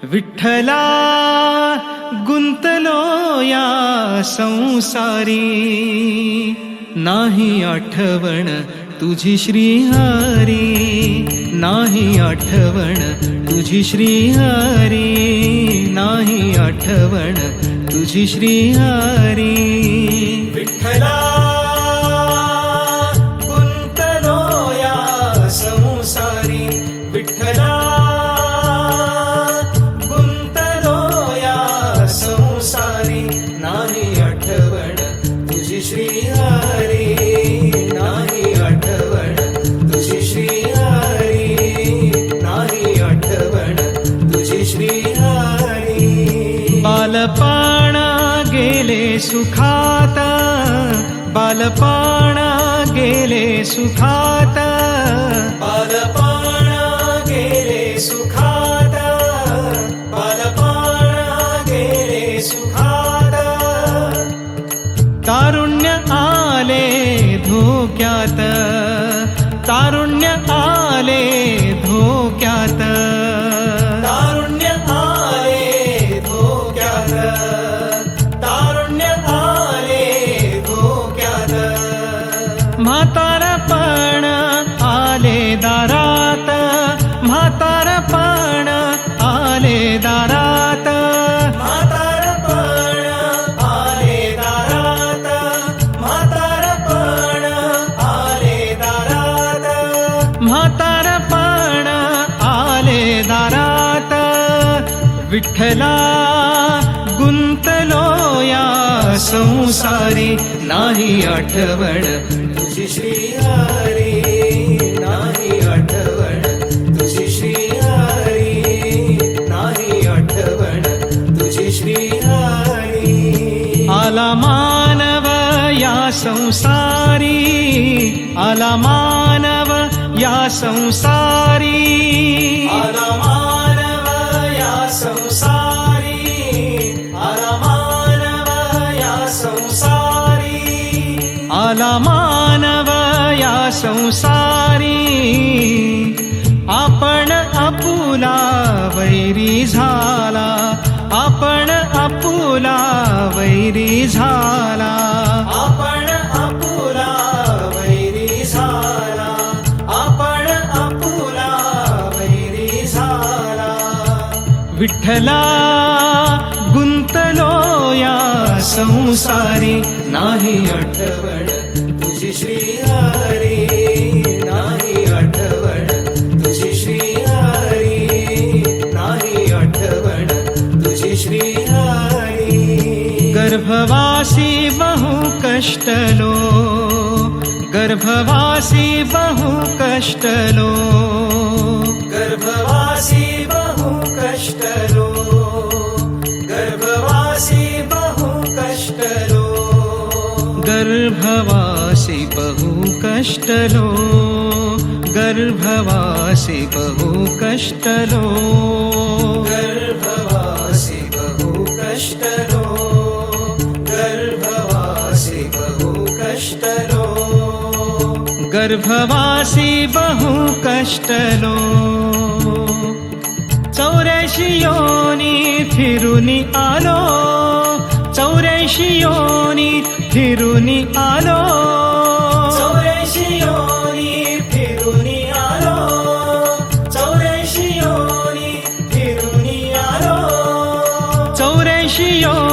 विठ्ठला गुंतलो या संसारी, नाही आठवण तुझी श्रीहरी, नाही आठवण तुझी श्रीहरी, नाही आठवण तुझी श्रीहरी. विठ्ठला गुंतलो या संसारी, विठ्ठला गुंतलो या संसारी, नाही आठवण तुझी श्रीहरी, नाही आठवण तुझी श्रीहरी, नाही आठवण तुझी श्रीहरी. बालपण गेले सुखात, बालपण गेले सुखात, बालपण गेले सुखात, बालपण गेले सुखात. तारुण्य आले धोक्यात, तारुण्य आले धोक्यात, तारुण्य आले धोक्यात, तारुण्य आले धोक्यात. म्हातारपण आले दारात, म्हातारपण आले दारात, म्हातारपण आले दारात, म्हातारपण आले दारात, म्हातारपण आले दारात. विठ्ठला गुंतलो या संसारी, नाही आठवण तुझी श्रीहरी, नाही आठवण तुझी श्रीहरी, नाही आठवण तुझी श्रीहरी. आला मानव या संसारी, आला मानव या संसारी, आला मानव या संसारी, आला मानव या संसारी, आला मानव या संसारी. आपण आपुला वैरी झाला, आपण आपुला वैरी झाला, आपण आपुला वैरी झाला, आपण आपुला वैरी झाला. विठ्ठला गुंतलो या संसारी, नाही आठवण तुझी श्रीहरी, नाही आठवण तुझी श्रीहरी, नाही आठवण तुझी श्रीहरी. गर्भवासी बहु कष्टलो, गर्भवासी बहु कष्टलो, गर्भवासी बहु कष्टलो, गर्भवासी बहु कष्टलो, गर्भवासी बहु कष्टलो, गर्भवासी बहु कष्टलो, गर्भवासी बहु कष्टलो, गर्भवासी बहु कष्टलो, गर्भवासी बहु कष्टलो. 84 योनी फिरूनी आलो, 84 योनी फिरूनी आलो, 84 योनी फिरूनी आलो, 84 योनी फिरूनी आलो, 84 योनी